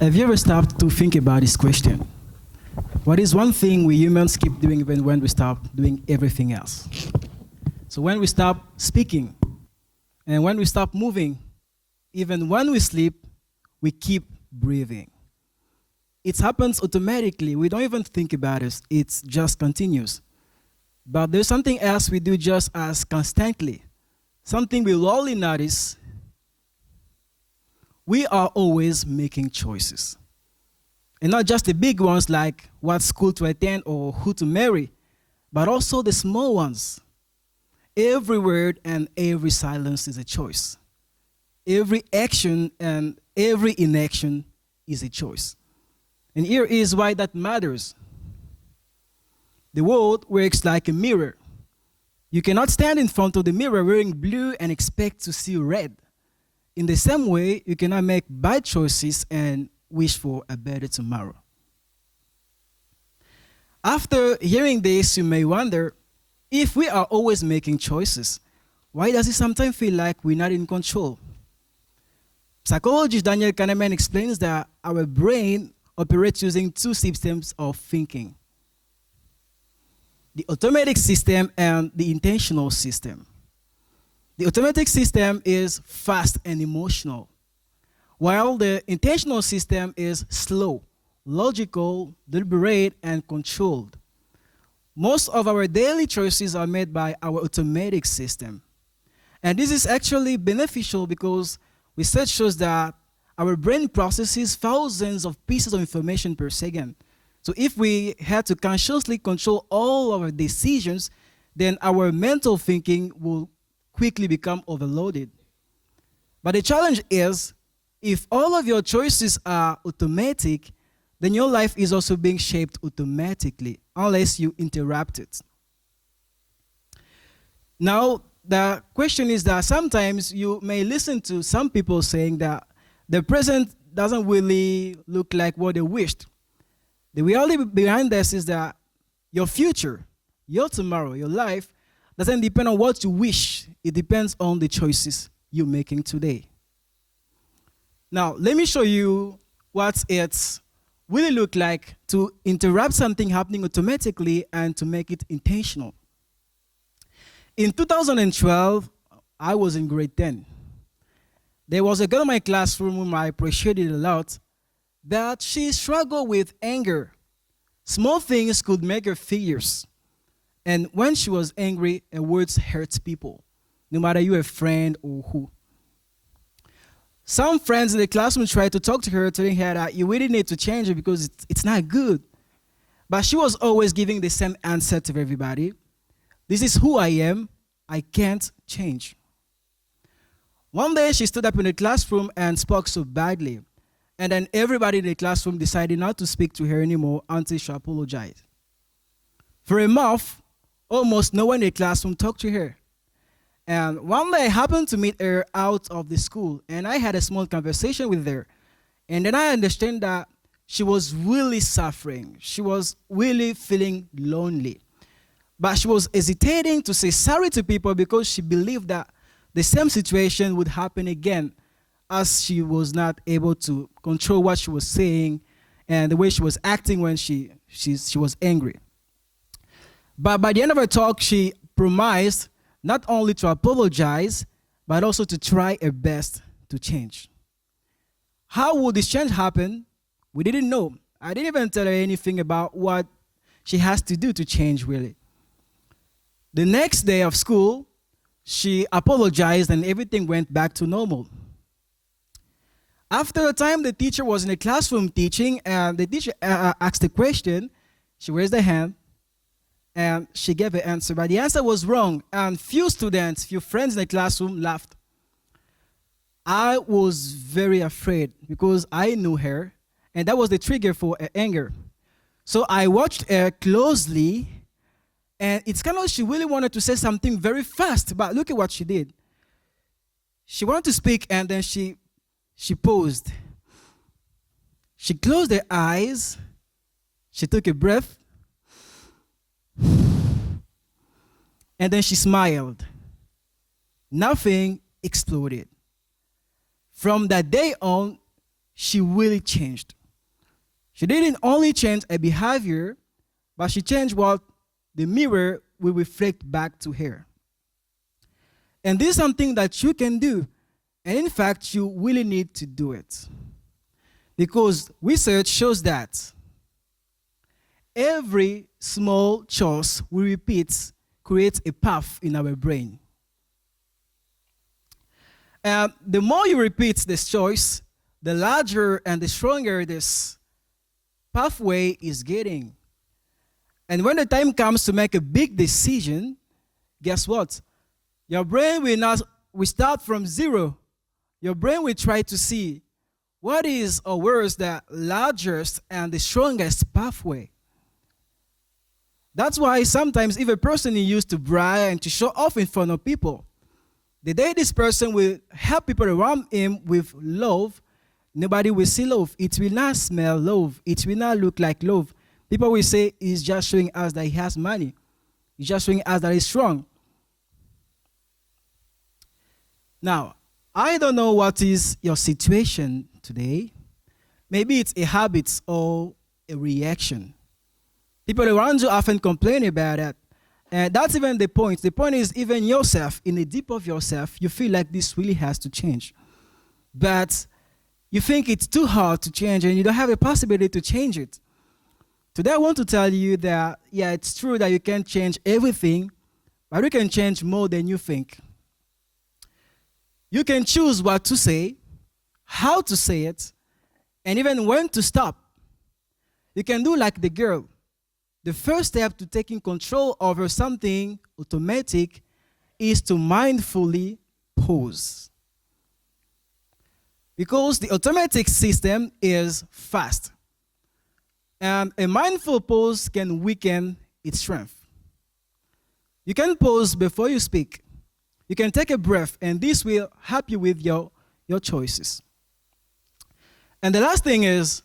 Have you ever stopped to think about this question? What is one thing we humans keep doing even when we stop doing everything else? So when we stop speaking, and when we stop moving, even when we sleep, we keep breathing. It happens automatically. We don't even think about it. It just continues. But there's something else we do just as constantly. Something we rarely notice. We are always making choices. And not just the big ones like what school to attend or who to marry, but also the small ones. Every word and every silence is a choice. Every action and every inaction is a choice. And here is why that matters. The world works like a mirror. You cannot stand in front of the mirror wearing blue and expect to see red. In the same way, you cannot make bad choices and wish for a better tomorrow. After hearing this, you may wonder, if we are always making choices, why does it sometimes feel like we're not in control? Psychologist Daniel Kahneman explains that our brain operates using two systems of thinking: the automatic system and the intentional system. The automatic system is fast and emotional, while the intentional system is slow, logical, deliberate, and controlled. Most of our daily choices are made by our automatic system. And this is actually beneficial because research shows that our brain processes thousands of pieces of information per second. So if we had to consciously control all our decisions, then our mental thinking will quickly become overloaded. But the challenge is, if all of your choices are automatic, then your life is also being shaped automatically, unless you interrupt it. Now, the question is that sometimes you may listen to some people saying that the present doesn't really look like what they wished. The reality behind this is that your future, your tomorrow, your life doesn't depend on what you wish. It depends on the choices you're making today. Now, let me show you what it really look like to interrupt something happening automatically and to make it intentional. In 2012, I was in grade 10. There was a girl in my classroom whom I appreciated a lot, but she struggled with anger. Small things could make her fierce. And when she was angry, her words hurt people, no matter you're a friend or who. Some friends in the classroom tried to talk to her, telling her that you really need to change it because it's not good. But she was always giving the same answer to everybody. This is who I am. I can't change. One day she stood up in the classroom and spoke so badly. And then everybody in the classroom decided not to speak to her anymore until she apologized. For a month, almost no one in the classroom talked to her. And one day I happened to meet her out of the school, and I had a small conversation with her. And then I understand that she was really suffering. She was really feeling lonely. But she was hesitating to say sorry to people because she believed that the same situation would happen again, as she was not able to control what she was saying and the way she was acting when she was angry. But by the end of her talk, she promised not only to apologize, but also to try her best to change. How would this change happen? We didn't know. I didn't even tell her anything about what she has to do to change, really. The next day of school, she apologized and everything went back to normal. After a time, the teacher was in the classroom teaching, and the teacher asked a question. She raised her hand, and she gave an answer, but the answer was wrong, and few friends in the classroom laughed. I was very afraid because I knew her, and that was the trigger for her anger. So I watched her closely, and it's kind of like she really wanted to say something very fast, but look at what she did. She wanted to speak, and then she paused. She closed her eyes. She took a breath. And then she smiled. Nothing exploded. From that day on, she really changed. She didn't only change her behavior, but she changed what the mirror will reflect back to her. And this is something that you can do. And in fact, you really need to do it. Because research shows that every small choice we repeat creates a path in our brain. The more you repeat this choice, the larger and the stronger this pathway is getting. And when the time comes to make a big decision, guess what? Your brain will start from zero. Your brain will try to see what is or where is the largest and the strongest pathway. That's why sometimes if a person is used to brag and to show off in front of people, the day this person will help people around him with love, nobody will see love. It will not smell love. It will not look like love. People will say he's just showing us that he has money. He's just showing us that he's strong. Now, I don't know what is your situation today. Maybe it's a habit or a reaction. People around you often complain about it. And that's even the point. The point is even yourself, in the deep of yourself, you feel like this really has to change. But you think it's too hard to change and you don't have a possibility to change it. Today I want to tell you that, yeah, it's true that you can't change everything, but you can change more than you think. You can choose what to say, how to say it, and even when to stop. You can do like the girl. The first step to taking control over something automatic is to mindfully pause. Because the automatic system is fast. And a mindful pause can weaken its strength. You can pause before you speak. You can take a breath, and this will help you with your choices. And the last thing is,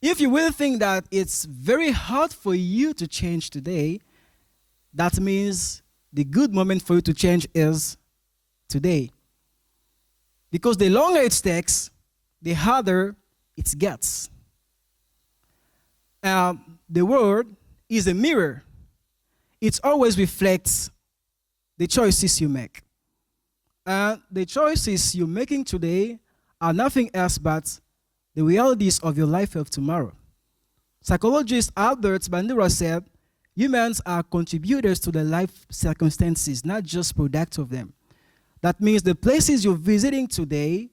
if you will think that it's very hard for you to change today, that means the good moment for you to change is today. Because the longer it takes, the harder it gets. The world is a mirror. It always reflects the choices you make. And the choices you're making today are nothing else but the realities of your life of tomorrow. Psychologist Albert Bandura said, humans are contributors to their life circumstances, not just products of them. That means the places you're visiting today,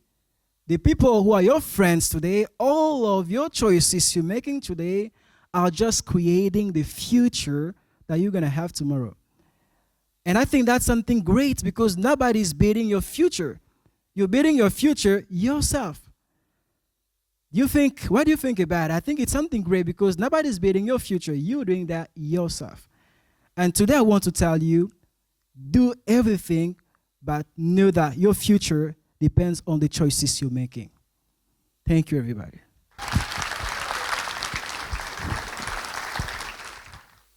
the people who are your friends today, all of your choices you're making today are just creating the future that you're going to have tomorrow. And I think that's something great because nobody's building your future. You're building your future yourself. What do you think about it? I think it's something great because nobody's building your future. You're doing that yourself. And today I want to tell you, do everything, but know that your future depends on the choices you're making. Thank you, everybody.